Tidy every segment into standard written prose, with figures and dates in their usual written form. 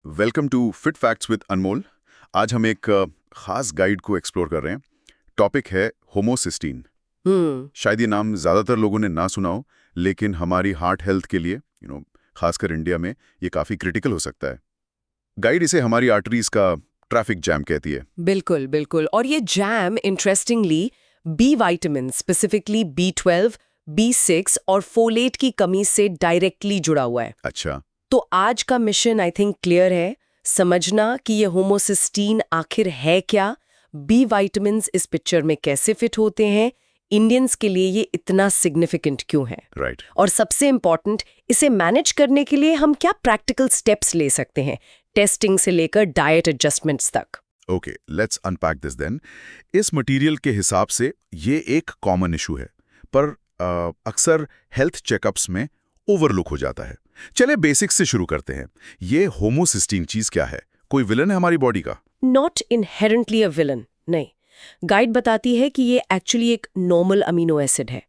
Welcome to fit facts with Anmol. आज हम एक खास गाइड को एक्सप्लोर कर रहे हैं। टॉपिक है होमोसिस्टीन। शायद ये नाम ज़्यादातर लोगों ने ना सुना हो, लेकिन हमारी हार्ट हेल्थ के लिए खासकर इंडिया में ये काफ़ी क्रिटिकल हो सकता है। गाइड इसे हमारी आर्टरीज का ट्रैफिक जैम कहती है। बिल्कुल बिल्कुल। और ये जैम interestingly B vitamin, specifically B12, B6 और फोलेट की कमी से डायरेक्टली जुड़ा हुआ है। अच्छा। तो आज का मिशन आई थिंक क्लियर है, समझना कि ये होमोसिस्टीन आखिर है क्या, बी विटामिन्स इस पिक्चर में कैसे फिट होते हैं, इंडियंस के लिए ये इतना सिग्निफिकेंट क्यों है, राइट। और सबसे इम्पॉर्टेंट, इसे मैनेज करने के लिए हम क्या प्रैक्टिकल स्टेप्स ले सकते हैं, टेस्टिंग से लेकर डाइट एडजस्टमेंट्स तक। Okay, let's unpack this then. इस मटेरियल के हिसाब से ये एक कॉमन इशू है, पर अक्सर हेल्थ चेकअप्स में ओवरलुक हो जाता है। चले बेसिक्स से शुरू करते हैं। ये होमोसिस्टीन चीज क्या है? कोई विलन है हमारी बॉडी का? नॉट इनहेरेंटली अ विलन, नहीं। गाइड बताती है कि ये एक्चुअली एक नॉर्मल अमीनो एसिड है,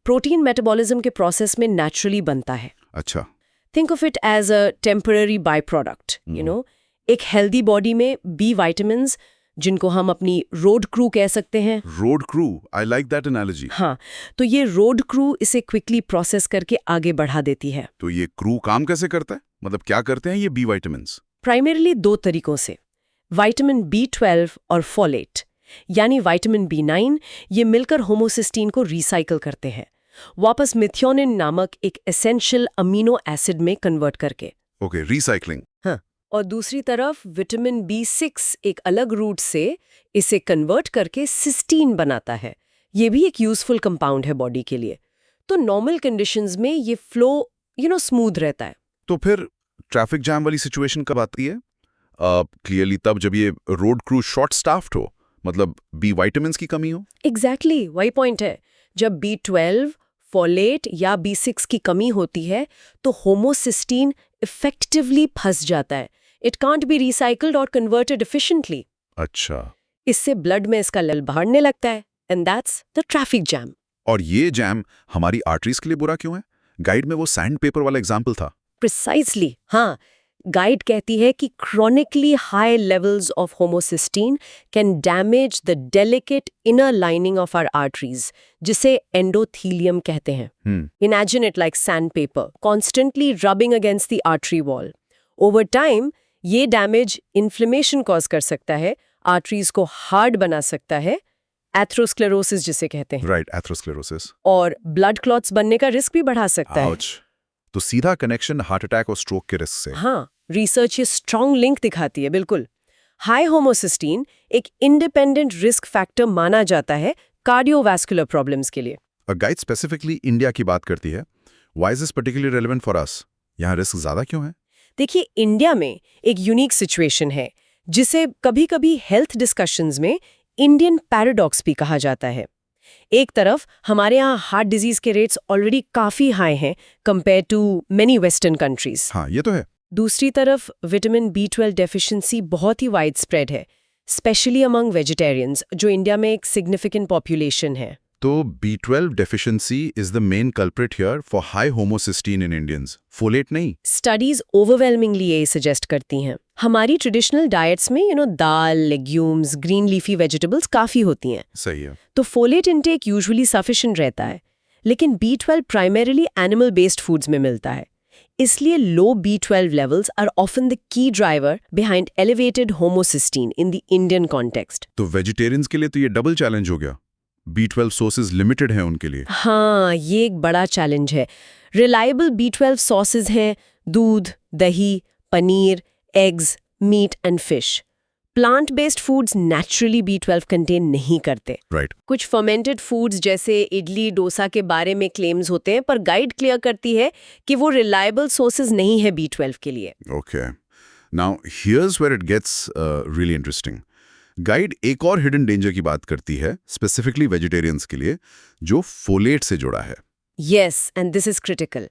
प्रोटीन मेटाबॉलिज्म के प्रोसेस में नेचुरली बनता है। अच्छा। Think of it as a temporary by product, एक हेल्दी बॉडी में बी विटामिन्स, जिनको हम अपनी रोड क्रू कह सकते हैं। Road crew, I like that analogy. हाँ, तो ये रोड क्रू इसे क्विकली प्रोसेस करके आगे बढ़ा देती है। तो ये क्रू काम कैसे करता है? मतलब क्या करते हैं ये बी विटामिन्स? प्राइमरीली दो तरीकों से, विटामिन B12 और फोलेट यानी विटामिन B9, ये मिलकर होमोसिस्टीन को रिसाइकल करते हैं, वापस मिथियोनिन नामक एक एसेंशियल अमीनो एसिड में कन्वर्ट करके। Okay, recycling. हाँ, और दूसरी तरफ विटामिन B6 एक अलग रूट से इसे कन्वर्ट करके सिस्टीन बनाता है। ये भी एक यूजफुल कंपाउंड है बॉडी के लिए। तो नॉर्मल कंडीशंस में ये फ्लो स्मूथ रहता है। तो फिर ट्रैफिक जैम वाली सिचुएशन कब आती है? क्लियरली तब जब ये रोड क्रू शॉर्ट स्टाफ्ड हो, मतलब बी विटामिन्स की कमी हो। एग्जैक्टली, वही पॉइंट है। जब B12, फोलेट या B6 की कमी होती है तो होमोसिस्टीन इफेक्टिवली फंस जाता है। इट कांट बी रिसाइकल्ड और कन्वर्टेड एफिशिएंटली। अच्छा। इससे ब्लड में इसका लेवल बढ़ने लगता है, and that's the traffic jam. और ये जैम हमारी आर्टरीज के लिए बुरा क्यों है? गाइड में वो सैंड पेपर वाला एग्जाम्पल था। प्रिसाइसली, हाँ। गाइड कहती है कि chronically high levels of homocysteine can damage the delicate inner lining of our arteries, जिसे endothelium कहते हैं। Imagine it like sandpaper, constantly rubbing against the artery wall. Over time, ये डैमेज इन्फ्लेमेशन कॉज कर सकता है, आर्टरीज को hard बना सकता है, एथ्रोस्क्लेरोसिस जिसे कहते हैं। Right, atherosclerosis. और ब्लड क्लॉट्स बनने का रिस्क भी बढ़ा सकता है। तो सीधा कनेक्शन हार्ट अटैक और स्ट्रोक के रिस्क से। हाँ, रिसर्च ये स्ट्रॉन्ग लिंक दिखाती है, बिल्कुल। हाई होमोसिस्टीन एक इंडिपेंडेंट रिस्क फैक्टर माना जाता है कार्डियोवैस्कुलर प्रॉब्लम्स के लिए। गाइड स्पेसिफिकली इंडिया की बात करती है। Why is this particularly relevant for us? यहाँ रिस्क ज्यादा क्यों है? देखिए, इंडिया में एक यूनिक सिचुएशन है जिसे कभी-कभी हेल्थ डिस्कशंस में इंडियन पैराडॉक्स भी कहा जाता है। एक तरफ हमारे यहाँ हार्ट डिजीज के रेट्स ऑलरेडी काफी हाई हैं compare to many western countries. हाँ, ये तो है। दूसरी तरफ विटामिन B12 डेफिशिएंसी बहुत ही वाइड स्प्रेड है, स्पेशली अमंग वेजिटेरियंस, जो इंडिया में एक सिग्निफिकेंट पॉपुलेशन है। तो B12 deficiency is the main culprit here for high homocysteine in Indians. Folate नहीं। स्टडीज ओवरवेलमिंगली ये सजेस्ट करती हैं। हमारी ट्रेडिशनल डाइट्स में दाल, लेग्यूम्स, ग्रीन लीफी वेजिटेबल्स काफी होती हैं। सही है। तो फोलेट इनटेक यूजुअली सफिशिएंट रहता है, लेकिन B12 primarily animal based foods में मिलता है। इसलिए low B12 levels are often the key driver behind elevated homocysteine in the Indian context. तो वेजिटेरियंस के लिए तो ये डबल चैलेंज हो गया। B12 सोर्सेज लिमिटेड हैं उनके लिए। हाँ, ये एक बड़ा चैलेंज है। रिलायबल B12 सोर्सेज हैं दूध, दही, paneer, eggs, meat and fish. Plant based foods naturally B12 contain नहीं करते। राइट। कुछ फर्मेंटेड फूड्स जैसे इडली, डोसा के बारे में क्लेम्स होते हैं, पर गाइड क्लियर करती है कि वो रिलायबल सोर्सेज नहीं है B12 के लिए। Okay, now here's where it gets really interesting. Guide एक और हिडन डेंजर की बात करती है, स्पेसिफिकली वेजिटेरियंस के लिए, जो फोलेट से जुड़ा है। Yes, and this is critical.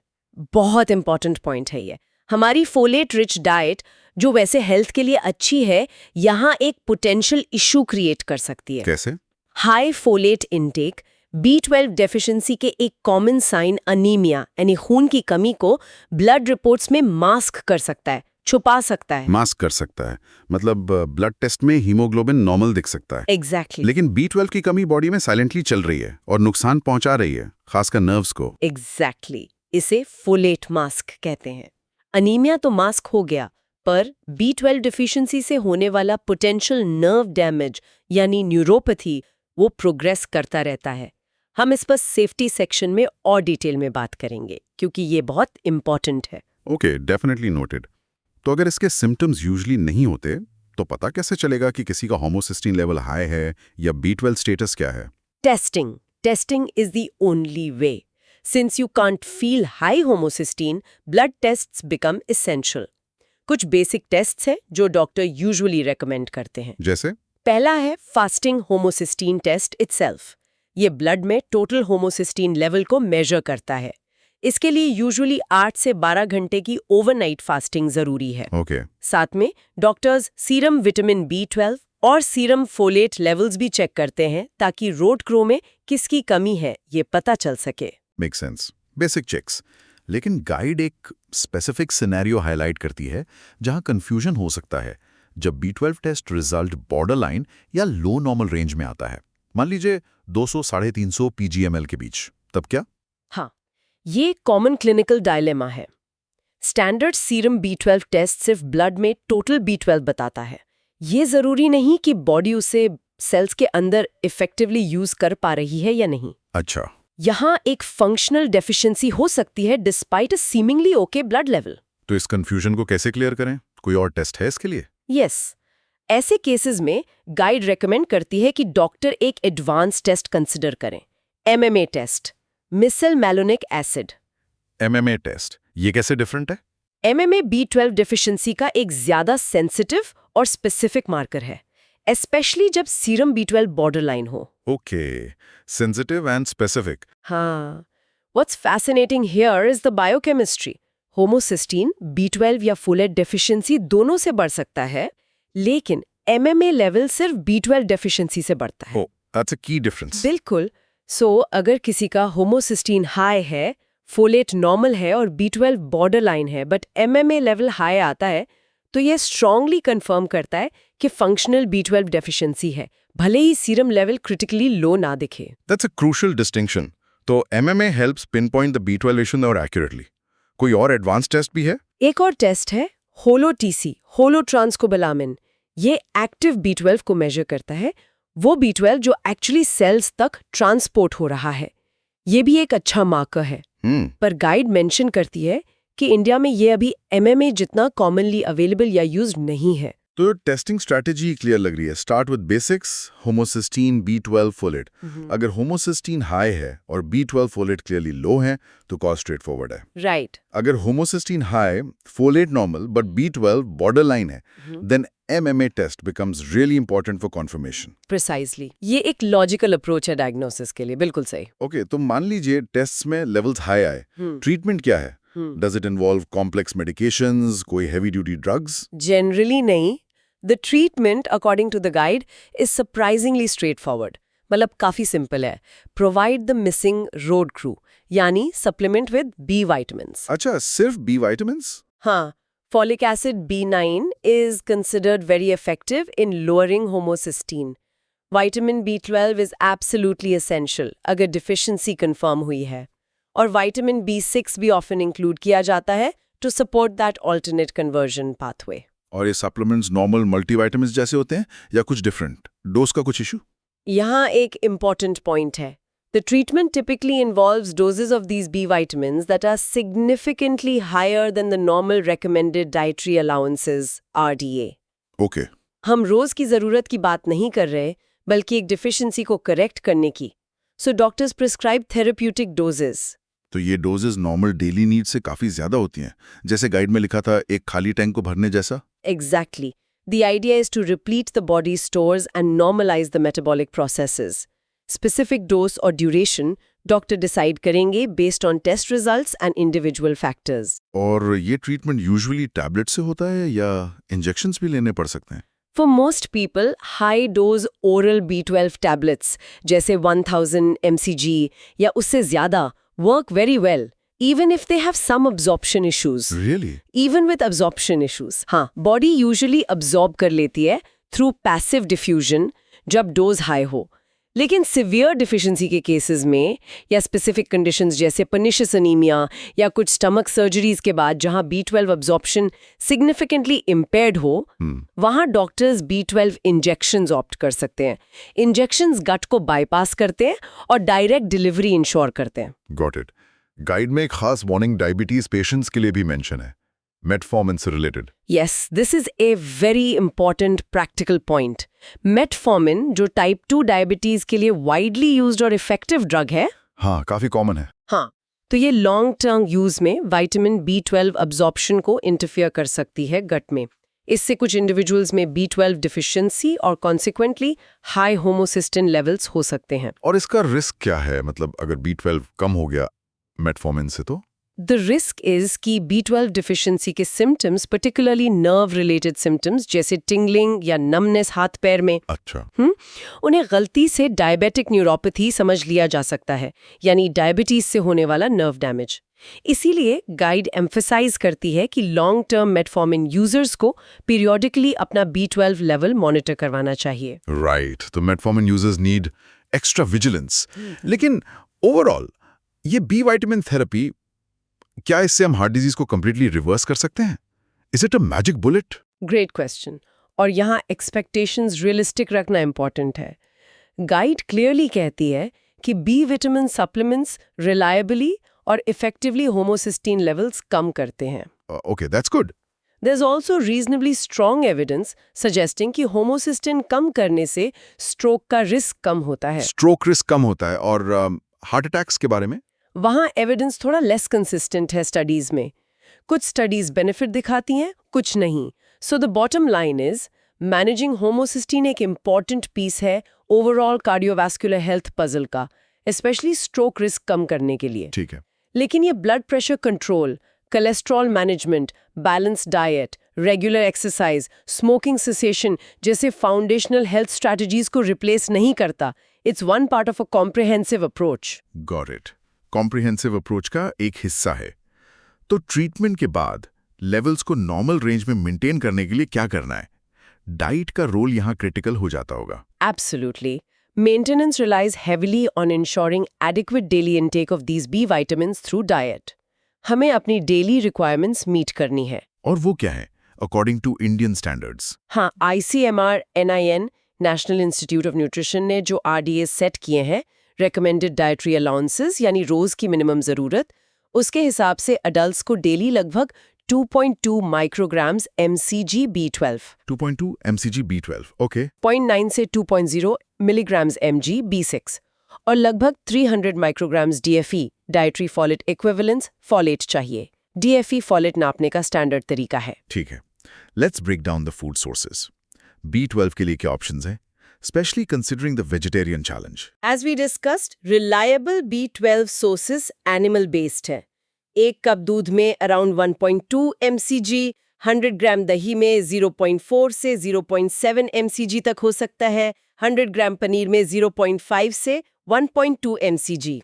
बहुत इंपॉर्टेंट पॉइंट है ये। हमारी फोलेट रिच डाइट, जो वैसे हेल्थ के लिए अच्छी है, यहाँ एक पोटेंशियल इशू क्रिएट कर सकती है। कैसे? High folate intake B12 deficiency के एक कॉमन साइन अनीमिया यानी खून की कमी को ब्लड रिपोर्ट्स में मास्क कर सकता है, छुपा सकता है। मास्क कर सकता है, मतलब ब्लड टेस्ट में हीमोग्लोबिन नॉर्मल दिख सकता है। एग्जैक्टली लेकिन B12 की कमी बॉडी में साइलेंटली चल रही है और नुकसान पहुंचा रही है, खासकर नर्व्स को। एग्जैक्टली इसे फोलेट मास्क कहते हैं। अनीमिया तो मास्क हो गया, पर B12 डिफिशियंसी से होने वाला पोटेंशियल नर्व डैमेज यानी न्यूरोपैथी वो प्रोग्रेस करता रहता है। हम इस पर सेफ्टी सेक्शन में और डिटेल में बात करेंगे क्योंकि ये बहुत इंपॉर्टेंट है। Okay, definitely noted. तो अगर इसके सिम्टम्स यूजुअली नहीं होते तो पता कैसे चलेगा कि किसी का होमोसिस्टीन लेवल हाई है या B12 स्टेटस क्या है? Testing is the only way. Since you can't feel high homocysteine, blood tests become essential. कुछ बेसिक टेस्ट्स हैं जो डॉक्टर यूजुअली रेकमेंड करते हैं। जैसे? पहला है फास्टिंग होमोसिस्टीन टेस्ट इटसेल्फ। ये ब्लड में टोटल होमोसिस्टीन लेवल को मेजर करता है। इसके लिए यूजुअली 8 से 12 घंटे की ओवरनाइट फास्टिंग जरूरी है। ओके। साथ में डॉक्टर्स सीरम विटामिन B12 और सीरम फोलेट लेवल्स भी चेक करते हैं ताकि रोड क्रो में किसकी कमी है ये पता चल सके। Make sense. Basic checks. लेकिन गाइड एक स्पेसिफिक सिनेरियो हाईलाइट करती है जहां कंफ्यूजन हो सकता है जब B12 टेस्ट रिजल्ट बॉर्डरलाइन या लो नॉर्मल रेंज में आता है। मान लीजिए 200-350 PgmL के बीच, तब क्या? हाँ, ये कॉमन क्लिनिकल डायलेमा है। स्टैंडर्ड सीरम B12 टेस्ट सिर्फ ब्लड में टोटल B12 बताता है। ये जरूरी नहीं कि बॉडी उसे सेल्स के अंदर इफेक्टिवली यूज कर पा रही है या नहीं। अच्छा। यहाँ एक फंक्शनल डेफिशिएंसी हो सकती है डिस्पाइट अ सीमिंगली ओके ब्लड लेवल। तो इस कंफ्यूजन को कैसे क्लियर करें? कोई और टेस्ट है इसके लिए? यस, ऐसे केसेस में गाइड रेकमेंड करती है कि डॉक्टर एक एडवांस टेस्ट कंसिडर करें। MMA टेस्ट, मिसल मैलोनिक एसिड। MMA टेस्ट, ये कैसे डिफरेंट है? MMA B12 डिफिशिएंसी का एक ज्यादा सेंसिटिव और स्पेसिफिक मार्कर है, एस्पेशली जब सीरम B12 बॉर्डरलाइन हो। Okay, sensitive and specific. हाँ, what's fascinating here is the biochemistry. Homocysteine, B12 या फोलेट डेफिशिएंसी दोनों से बढ़ सकता है, लेकिन MMA लेवल सिर्फ B12 डेफिशिएंसी से बढ़ता है। ओह, दैट्स अ की डिफरेंस। बिल्कुल। सो अगर किसी का होमोसिस्टीन हाई है, फोलेट नॉर्मल है और B12 बॉर्डरलाइन है बट MMA लेवल हाई आता है, तो यह स्ट्रांगली कंफर्म करता है कि फंक्शनल B12 डेफिशिएंसी है, भले ही सीरम लेवल क्रिटिकली लो ना दिखे। That's a crucial distinction. तो MMA helps pinpoint the B12 issue और एक्यूरेटली। कोई और एडवांस टेस्ट भी है? एक और टेस्ट है होलो-TC, होलो ट्रांसकोबलामिन। ये एक्टिव B12 को मेजर करता है, वो B12 जो एक्चुअली सेल्स तक ट्रांसपोर्ट हो रहा है। ये भी एक अच्छा मार्कर है। पर गाइड मेंशन करती है कि इंडिया में ये अभी MMA जितना कॉमनली अवेलेबल या यूज्ड नहीं है। तो टेस्टिंग स्ट्रैटेजी क्लियर लग रही है। Start with basics, homocysteine, B12 folate. अगर होमोसिस्टीन हाई है और B12 फोलेट क्लियरली लो है तो कॉज स्ट्रेट फॉरवर्ड है। राइट। अगर homocysteine high, folate normal but B12 borderline है, then MMA test becomes really important for confirmation. Precisely, ये एक लॉजिकल अप्रोच है डायग्नोसिस के लिए। बिल्कुल सही। ओके, तो मान लीजिए टेस्ट में लेवल्स हाई आए, ट्रीटमेंट क्या है? Does it involve complex medications, कोई हेवी ड्यूटी ड्रग्स? जनरली नहीं। The treatment according to the guide is surprisingly straightforward. मतलब काफी सिंपल है। Provide the missing road crew, यानी सप्लीमेंट विद B vitamins। अच्छा, सिर्फ B vitamins? हाँ, folic acid B9 is considered very effective in lowering homocysteine. Vitamin B12 is absolutely essential अगर deficiency confirm हुई है, और vitamin B6 भी often include किया जाता है to support that alternate conversion pathway. और ये सप्लीमेंट्स नॉर्मल मल्टीविटामिन्स जैसे होते हैं या कुछ डिफरेंट? डोज का कुछ इशू? यहाँ एक important point है. The treatment typically involves doses of these B vitamins that are significantly higher than the normal recommended dietary allowances, RDA. Okay. हम रोज की जरूरत की बात नहीं कर रहे, बल्कि एक डिफिशियंसी को करेक्ट करने की. So doctors prescribe therapeutic doses. तो ये डोजेस नॉर्मल डेली नीड से काफी ज्यादा होती हैं, जैसे गाइड में लिखा था एक खाली टैंक को भरने जैसा? Exactly. The idea is to replete the body's stores and normalize the metabolic processes. Specific dose or duration, doctor decide करेंगे based on test results and individual factors. और ये ट्रीटमेंट यूजुअली टैबलेट से होता है या इंजेक्शंस भी लेने पड़ सकते हैं? For most people, high-dose oral B12 tablets, जैसे 1000 mcg या उससे ज़्यादा, work very well, even if they have some absorption issues. Really? Even with absorption issues. हाँ, body usually absorb कर लेती है through passive diffusion जब dose high हो. लेकिन सिवियर डिफिशिएंसी के केसेस में या स्पेसिफिक कंडीशंस जैसे पर्निशियस अनीमिया या कुछ स्टमक सर्जरीज के बाद जहां B12 अब्जॉर्प्शन सिग्निफिकेंटली इम्पेयर्ड हो, वहां डॉक्टर्स B12 इंजेक्शंस ऑप्ट कर सकते हैं. इंजेक्शंस गट को बाईपास करते हैं और डायरेक्ट डिलीवरी इंश्योर करते हैं. Got it. गाइड में एक खास वार्निंग डायबिटीज पेशेंट्स के लिए भी मेंशन है, मेटफॉर्मिन से related. Yes, this is a very important practical point. Metformin, जो टाइप 2 डायबिटीज के लिए वाइडली यूज्ड और इफेक्टिव ड्रग है, हाँ, काफी कॉमन है. हाँ, तो ये लॉन्ग टर्म यूज में विटामिन B12 अब्जॉर्प्शन को इंटरफियर कर सकती है गट में. इससे कुछ इंडिविजुअल्स में B12 डिफिशिएंसी और कॉन्सिक्वेंटली हाई होमोसिस्टिन लेवल्स हो सकते हैं. और इसका रिस्क क्या है, मतलब अगर B12 कम हो गया मेटफॉर्मिन से तो? द रिस्क इज कि B12 डिफिशिएंसी के symptoms, particularly nerve related symptoms जैसे टिंगलिंग या नमनेस हाथ पैर में, अच्छा, उन्हें गलती से डायबिटिक न्यूरोपैथी समझ लिया जा सकता है, यानी डायबिटीज से होने वाला नर्व डैमेज. इसीलिए गाइड एम्फसाइज करती है कि लॉन्ग टर्म मेटफॉर्मिन यूजर्स को पीरियोडिकली अपना B12 लेवल मॉनिटर करवाना चाहिए. राइट. तो metformin users need extra vigilance. लेकिन ओवरऑल ये बी विटामिन थेरेपी, क्या इससे हम हार्ट डिजीज को कंप्लीटली रिवर्स कर सकते हैं? Is it a magic bullet? Great question. और यहाँ एक्सपेक्टेशंस रियलिस्टिक रखना इंपॉर्टेंट है. गाइड क्लियरली कहती है कि बी विटामिन सप्लीमेंट्स रिलायबली और इफेक्टिवली होमोसिस्टीन लेवल्स कम करते हैं. Okay, that's good. There's also reasonably strong evidence suggesting कि होमोसिस्टिन कम करने से स्ट्रोक का रिस्क कम होता है. स्ट्रोक रिस्क कम होता है. और हार्ट अटैक्स के बारे में? वहाँ एविडेंस थोड़ा लेस कंसिस्टेंट है स्टडीज में. कुछ स्टडीज बेनिफिट दिखाती हैं, कुछ नहीं. So the bottom line is managing homocysteine एक इम्पॉर्टेंट पीस है ओवरऑल कार्डियोवैस्कुलर हेल्थ पजल का, स्पेशली स्ट्रोक रिस्क कम करने के लिए. ठीक है. लेकिन ये blood pressure control, cholesterol management, balance diet, regular exercise, smoking cessation जैसे फाउंडेशनल हेल्थ स्ट्रैटेजीज को रिप्लेस नहीं करता. It's one part of a comprehensive approach. Got it. Comprehensive approach का एक हिस्सा है. तो ट्रीटमेंट के बाद लेवल्स को नॉर्मल रेंज में मेंटेन करने के लिए क्या करना है? डाइट का रोल यहाँ क्रिटिकल हो जाता होगा. Absolutely. Maintenance relies heavily on ensuring adequate daily intake of these B vitamins through diet. हमें अपनी डेली रिक्वायरमेंट्स मीट करनी है. और वो क्या है अकॉर्डिंग टू इंडियन स्टैंडर्ड्स? हाँ, ICMR NIN national institute of nutrition ने जो RDAs सेट किए हैं, रेकमेंडेड डाइटरी अलाउंसेस यानी रोज की मिनिमम जरूरत, उसके हिसाब से अडल्ट्स को डेली लगभग 2.2 micrograms mcg B12, 2.2 mcg B12, okay, 0.9 से 2.0 मिलीग्राम्स mg B6 और लगभग 300 micrograms DFE dietary folate equivalence folate चाहिए. DFE फॉलेट नापने का स्टैंडर्ड तरीका है. ठीक है. Let's break down the food sources. B12 के लिए क्या ऑप्शंस हैं, especially considering the vegetarian challenge? As we discussed, reliable B12 sources animal based है. 1 कप दूध में अराउंड 1.2 mcg, 100 ग्राम दही में 0.4 से 0.7 mcg तक हो सकता है, 100 ग्राम पनीर में 0.5 से 1.2 mcg,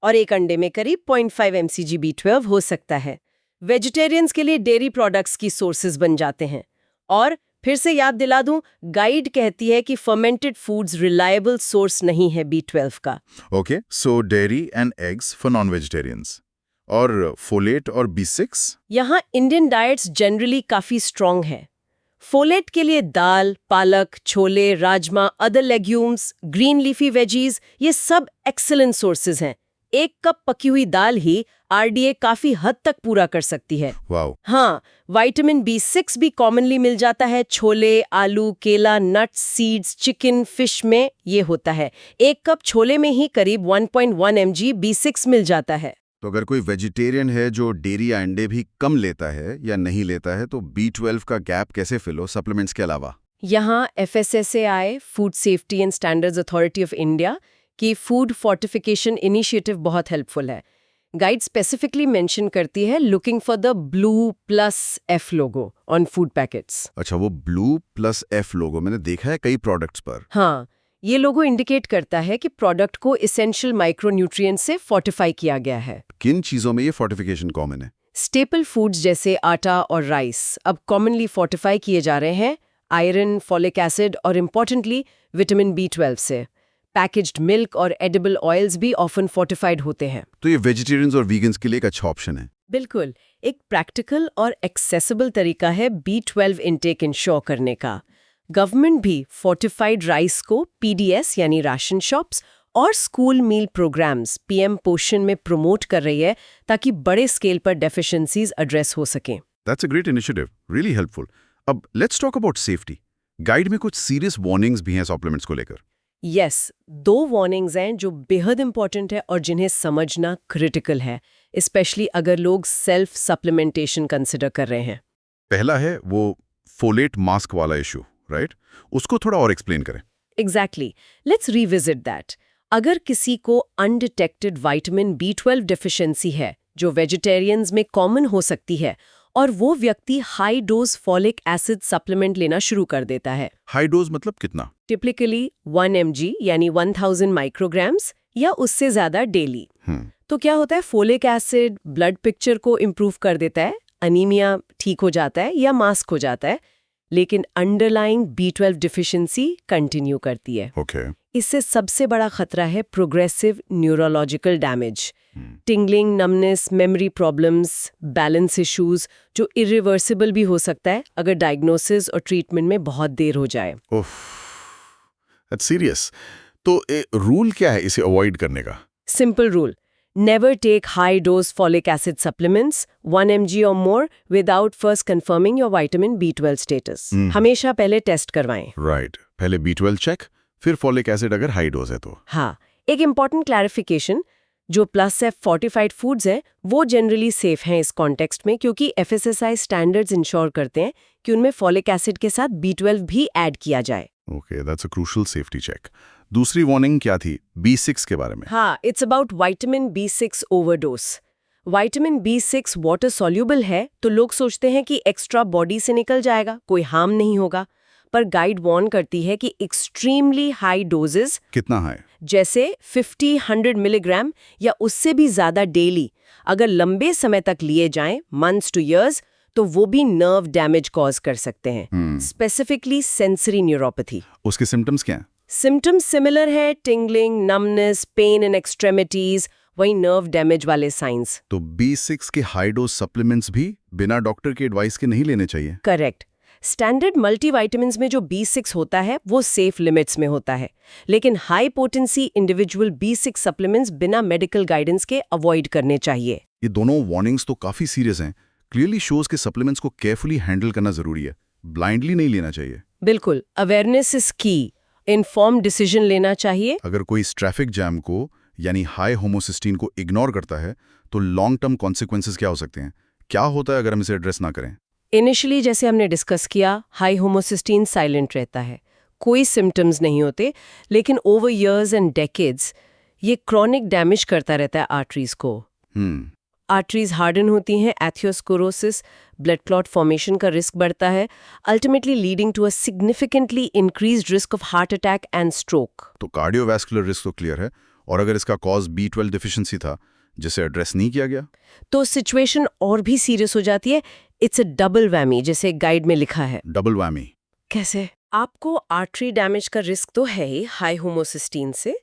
और 1 अंडे में करीब 0.5 mcg B12 हो सकता है. वेजिटेरियंस के लिए डेयरी प्रोडक्ट्स की सोर्सेज बन जाते हैं. और फिर से याद दिला दूं, गाइड कहती है कि फर्मेंटेड फूड्स रिलायबल सोर्स नहीं है B12 का. Okay, so dairy and eggs for non vegetarians. और फोलेट और B6? यहाँ इंडियन डाइट्स जनरली काफी स्ट्रॉन्ग है. फोलेट के लिए दाल, पालक, chole, rajma, other legumes, green leafy veggies, ये सब एक्सीलेंट सोर्सेज हैं. 1 कप पकी हुई दाल ही RDA काफी हद तक पूरा कर सकती है. वाओ. हाँ, विटामिन B6 भी कॉमनली मिल जाता है छोले, आलू, केला, नट्स, सीड्स, चिकन, फिश में ये होता है. 1 कप छोले में ही करीब 1.1 mg B6 मिल जाता है. तो अगर कोई वेजिटेरियन है जो डेयरी या अंडे भी कम लेता है या नहीं लेता है, तो B12 का गैप कैसे फिल हो सप्लीमेंट्स के अलावा? यहाँ FSSAI, food safety and standards authority of India की फूड फोर्टिफिकेशन इनिशिएटिव बहुत हेल्पफुल है. गाइड स्पेसिफिकली मेंशन करती है looking for the blue plus F logo on food packets. अच्छा, वो ब्लू प्लस F लोगो मैंने देखा है कई प्रोडक्ट्स पर. हाँ, ये लोगो इंडिकेट करता है कि प्रोडक्ट को इसेंशियल माइक्रोन्यूट्रिएंट से फोर्टिफाई किया गया है। किन चीजों में ये फोर्टिफिकेशन कॉमन है? स्टेपल फूड्स जैसे आटा और राइस अब कॉमनली फोर्टिफाई किए जा रहे हैं आयरन, फॉलिक एसिड और इम्पोर्टेंटली विटामिन B12 से। पैकेज्ड मिल्क और एडिबल ऑयल्स भी ऑफन फोर्टिफाइड होते हैं। तो ये वेजिटेरियंस और वीगन्स के लिए एक अच्छा ऑप्शन है। बिल्कुल, एक प्रैक्टिकल और एक्सेसिबल तरीका है B12 इनटेक इंश्योर करने का। गवर्नमेंट भी फोर्टिफाइड राइस को PDS यानी राशन शॉप्स और स्कूल मील प्रोग्राम्स PM पोषण में प्रमोट कर रही है ताकि बड़े स्केल पर डेफिशिएंसीज एड्रेस हो सकें। That's a great initiative, really helpful. अब let's talk about safety. Guide में कुछ सीरियस वार्निंग्स भी हैं सप्लीमेंट्स को लेकर। यस, 2 वार्निंग्स हैं जो बेहद इंपॉर्टेंट है और जिन्हें समझना क्रिटिकल है, स्पेशली अगर लोग सेल्फ सप्लीमेंटेशन कंसिडर कर रहे हैं। पहला है वो फोलेट मास्क वाला इशू, राइट? उसको थोड़ा और एक्सप्लेन करें। Exactly, let's revisit that. अगर किसी को अनडिटेक्टेड विटामिन B12 डेफिशिएंसी है, जो वेजिटेरियंस में कॉमन हो सकती है, और वो व्यक्ति high dose folic acid supplement लेना शुरू कर देता है। हाई डोज मतलब कितना? टिपिकली 1 mg यानी 1000 माइक्रोग्राम्स या उससे ज्यादा डेली। तो क्या होता है, फोलिक एसिड ब्लड पिक्चर को इम्प्रूव कर देता है, अनीमिया ठीक हो जाता है या मास्क हो जाता है, लेकिन अंडरलाइंग B12 डिफिशिएंसी कंटिन्यू करती है। ओके। इससे सबसे बड़ा खतरा है progressive neurological damage, tingling, numbness, memory problems, balance issues, जो इरिवर्सिबल भी हो सकता है अगर डायग्नोसिस और ट्रीटमेंट में बहुत देर हो जाए। ओह, दैट्स सीरियस। तो रूल क्या है इसे अवॉइड करने का? Simple rule, never take high dose folic acid supplements 1 mg or more without first confirming your vitamin B12 status। हमेशा पहले टेस्ट करवाएं। राइट, पहले B12 चेक, फिर फॉलिक एसिड अगर हाई डोज है तो। हाँ, एक इम्पॉर्टेंट क्लैरिफिकेशन, जो +F फोर्टिफाइड फूड्स हैं वो जनरली सेफ हैं इस कॉन्टेक्स्ट में, क्योंकि FSSAI स्टैंडर्ड्स इंश्योर करते हैं कि उनमें फॉलिक एसिड के साथ B12 भी ऐड किया जाए। Okay, that's a crucial safety check. दूसरी वार्निंग क्या थी B6 के बारे में? हाँ, it's about vitamin B6 overdose. Vitamin B6 water soluble है, तो लोग सोचते हैं कि एक्स्ट्रा बॉडी से निकल जाएगा, कोई हार्म नहीं होगा, पर गाइड वार्न करती है कि एक्सट्रीमली हाई डोजेस, कितना है? जैसे 50-100 मिलीग्राम या उससे भी ज्यादा डेली, अगर लंबे समय तक लिए जाएं, मंथ्स टू इयर्स, तो वो भी नर्व डैमेज कॉज कर सकते हैं, स्पेसिफिकली सेंसरी न्यूरोपैथी। उसके सिम्टम्स क्या हैं? सिम्टम्स सिमिलर है, टिंगलिंग, नमनेस, पेन इन एक्सट्रेमिटीज, वही नर्व डैमेज वाले साइंस। तो B6 के हाई डोज सप्लीमेंट्स भी बिना डॉक्टर के एडवाइस के नहीं लेने चाहिए? करेक्ट। स्टैंडर्ड मल्टीविटामिन्स में जो B6 होता है वो सेफ लिमिट्स में होता है, लेकिन high potency individual B6 supplements बिना मेडिकल गाइडेंस के अवॉइड करने चाहिए। ये दोनों वार्निंग्स तो काफी सीरियस हैं। क्लियरली शोज के सप्लीमेंट्स को केयरफुली हैंडल करना जरूरी है, ब्लाइंडली नहीं लेना चाहिए। बिल्कुल, अवेयरनेस इज की, इन्फॉर्म डिसीजन लेना चाहिए। अगर कोई इस ट्रैफिक जैम को यानी हाई होमोसिस्टीन को इग्नोर करता है तो लॉन्ग टर्म कॉन्सिक्वेंसेस क्या हो सकते हैं? क्या होता है अगर हम इसे एड्रेस ना करें? इनिशियली जैसे हमने डिस्कस किया, हाई होमोसिस्टीन साइलेंट रहता है, कोई सिम्टम्स नहीं होते, लेकिन ओवर इयर्स एंड डेकेड्स ये क्रॉनिक डैमेज करता रहता है आर्टरीज को। आर्टरीज हार्डन होती हैं, एथियोस्क्लेरोसिस, ब्लड क्लॉट फॉर्मेशन का रिस्क बढ़ता है, ultimately leading to a significantly increased risk of heart attack and stroke. तो कार्डियोवैस्कुलर रिस्क तो क्लियर है, और अगर इसका कॉज B12 डिफिशिएंसी था जिसे एड्रेस नहीं किया गया, तो सिचुएशन और भी सीरियस हो जाती है। इट्स अ डबल वैमी, जैसे गाइड में लिखा है। डबल वैमी कैसे? आपको आर्टरी डैमेज का रिस्क तो है ही हाई होमोसिस्टीन से,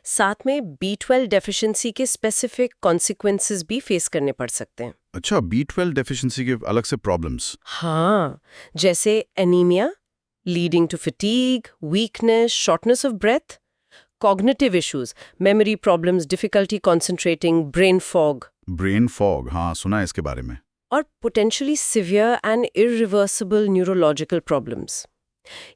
साथ में B12 डेफिशिएंसी के स्पेसिफिक कॉन्सिक्वेंसेस भी फेस करने पड़ सकते हैं। अच्छा, B12 डेफिशिएंसी के अलग से प्रॉब्लम्स? हाँ, जैसे anaemia leading to fatigue, weakness, shortness of breath, cognitive issues, memory problems, difficulty concentrating, brain fog. Brain fog, हाँ सुना है इसके बारे में। और potentially severe and irreversible neurological problems.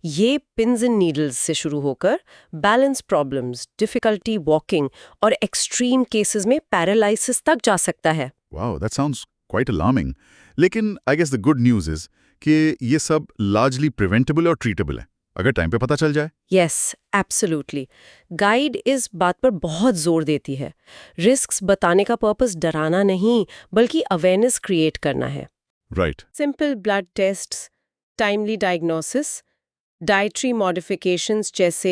ये पिन्स एंड नीडल्स से शुरू होकर बैलेंस प्रॉब्लम्स, डिफिकल्टी वॉकिंग और एक्सट्रीम केसेस में पैरालिसिस तक जा सकता है। Wow, that sounds quite alarming. लेकिन I guess the good news is कि ये सब लार्जली प्रिवेंटेबल और ट्रीटेबल है अगर टाइम पे पता चल जाए। Yes, absolutely. गाइड इस बात पर बहुत जोर देती है। रिस्क्स बताने का पर्पस डराना नहीं, बल्कि अवेयरनेस क्रिएट करना है। Right. Simple blood tests, timely diagnosis, dietary modifications जैसे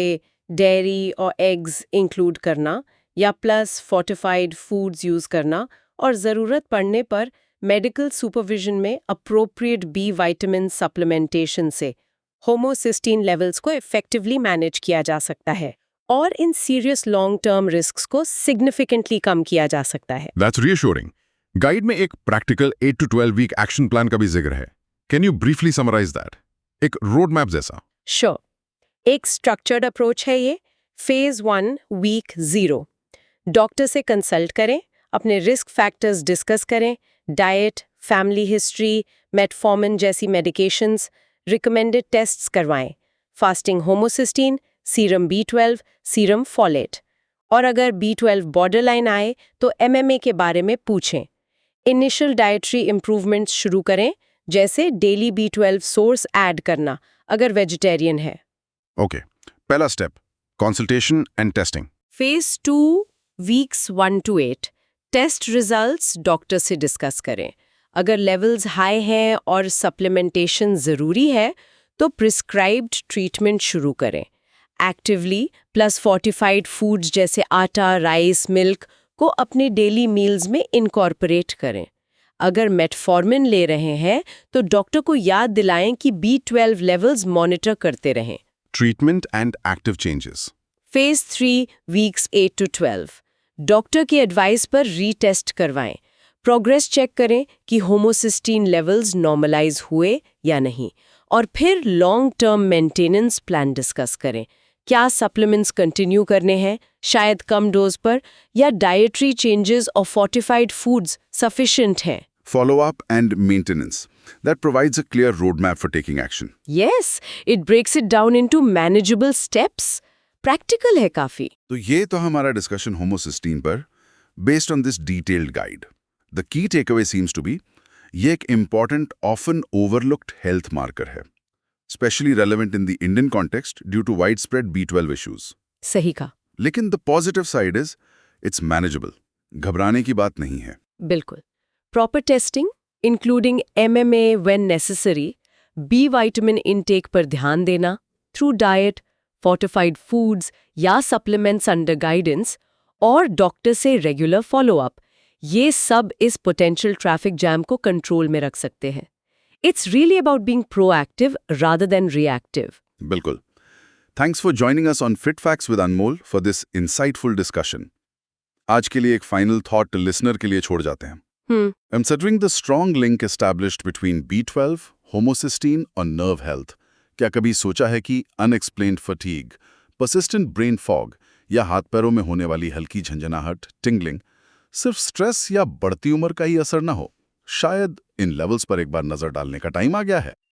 डेयरी और एग्स इंक्लूड करना या प्लस फोर्टिफाइड फूड्स यूज़ करना और ज़रूरत पड़ने पर मेडिकल सुपरविजन में अप्रोप्रिएट बी विटामिन सप्लीमेंटेशन से होमोसिस्टीन लेवल्स को इफेक्टिवली मैनेज किया जा सकता है और इन सीरियस लॉन्ग टर्म रिस्क्स को सिग्निफिकेंटली कम किया जा सकता है। That's reassuring. गाइड में एक practical 8 to 12 week action plan का भी जिक्र है। Can you briefly summarize that? एक रोड मैप जैसा। श्योर, एक स्ट्रक्चर्ड अप्रोच है ये। फेज 1 वीक 0, डॉक्टर से कंसल्ट करें, अपने रिस्क फैक्टर्स डिस्कस करें, डाइट, फैमिली हिस्ट्री, मेटफॉर्मिन जैसी मेडिकेशंस, रिकमेंडेड टेस्ट्स करवाएं, fasting homocysteine, serum B12, serum folate, और अगर B12 बॉर्डरलाइन आए तो MMA के बारे में पूछें। इनिशियल डाइटरी इंप्रूवमेंट्स शुरू करें, जैसे डेली B12 सोर्स ऐड करना अगर वेजिटेरियन है। ओके, पहला step consultation and testing. Phase 2 weeks 1 to 8, test results doctor से डिस्कस करें। अगर लेवल्स हाई हैं और सप्लीमेंटेशन ज़रूरी है तो प्रिस्क्राइब्ड ट्रीटमेंट शुरू करें। एक्टिवली प्लस फोर्टिफाइड फूड्स जैसे आटा, राइस, मिल्क को अपने डेली मील्स में इनकॉर्पोरेट करें। अगर मेटफॉर्मिन ले रहे हैं तो डॉक्टर को याद दिलाएं कि B12 लेवल्स मॉनिटर करते रहें। Treatment and active changes. Phase 3 weeks 8 to 12, doctor की एडवाइस पर रीटेस्ट करवाएं। प्रोग्रेस चेक करें कि होमोसिस्टीन लेवल्स नॉर्मलाइज हुए या नहीं, और फिर long term maintenance plan discuss करें। क्या सप्लीमेंट्स कंटिन्यू करने हैं, शायद कम डोज पर, या डाइटरी चेंजेस और फोर्टिफाइड फूड्स सफिशिएंट हैं। Follow-up and maintenance. That provides a clear roadmap for taking action. Yes, it breaks it down into manageable steps. Practical है काफी। तो ये तो हमारा डिस्कशन होमोसिस्टीन पर based on this detailed guide. The key takeaway seems to be ये एक important, often overlooked health marker है, especially relevant in the Indian context due to widespread B12 issues. सही कहा। लेकिन the positive side is it's manageable. घबराने की बात नहीं है। बिल्कुल। Proper testing including MMA when necessary, B vitamin intake पर ध्यान देना थ्रू डाइट, फोर्टिफाइड फूड्स या सप्लीमेंट्स अंडर गाइडेंस, और डॉक्टर से रेगुलर फॉलोअप, ये सब इस पोटेंशियल ट्रैफिक जैम को कंट्रोल में रख सकते हैं। It's really about being proactive rather than reactive. बिल्कुल। Thanks for joining us on Fit Facts with Anmol for this insightful discussion. आज के लिए एक फाइनल थॉट लिसनर के लिए छोड़ जाते हैं। Considering the strong link established between B12, homocysteine और nerve health, क्या कभी सोचा है कि unexplained fatigue, persistent brain fog या हाथ पैरों में होने वाली हल्की झंझनाहट, tingling, सिर्फ स्ट्रेस या बढ़ती उम्र का ही असर ना हो? शायद इन लेवल्स पर एक बार नजर डालने का टाइम आ गया है।